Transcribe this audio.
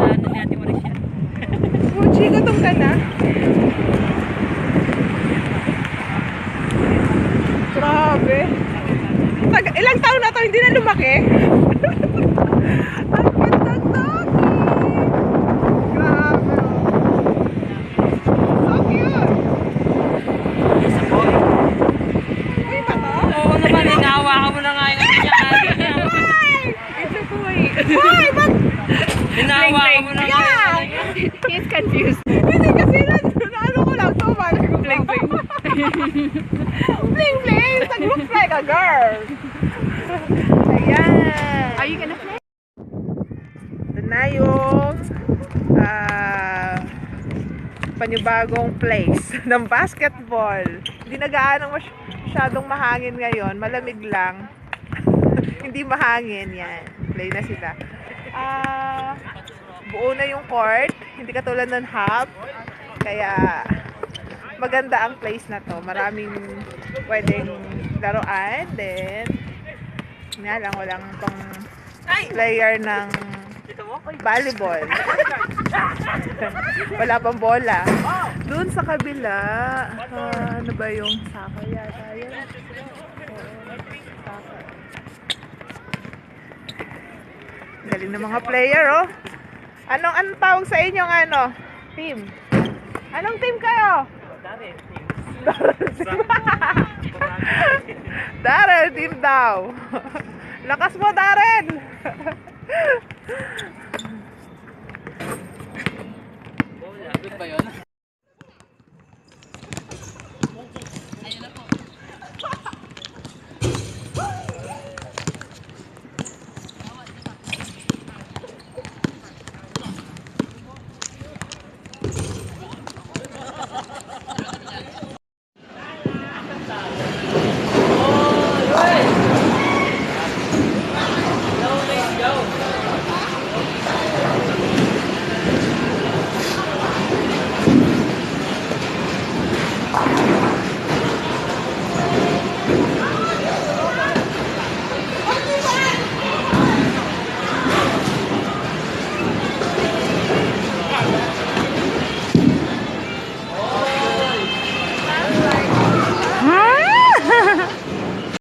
ano ni Ate Marisha. Fuji, gutom ka na? Grabe. Ilang taon na to, hindi na lumaki? Ang gandang doggy. Grabe. So cute. Uy ba to? Oo naman, hinahawakan mo na nga yung ano niya. It's a boy. Why? Ba't? Hinahawakan mo na nga yung ano niya. He's confused. Hindi kasi ano ko lang to, parang ko. Bling bling. Bling bling! It looks like a girl. Ayan. Are you gonna play? Ito na yung panibagong place ng basketball. Hindi na gaano masyadong mahangin ngayon. Malamig lang. Hindi mahangin. Yan. Play na sila. Buo na yung court. Hindi katulad ng half. Kaya maganda ang place na to. Maraming pwedeng laruan. Then, nga lang, walang pang player ng volleyball. Wala pang bola. Doon sa kabila, ano ba yung soccer yata yun? Soccer. Galing ng mga player, oh. Anong tawag sa inyong team? Anong team kayo? Darrell team. Darrell team daw. Lakas mo, Darrell.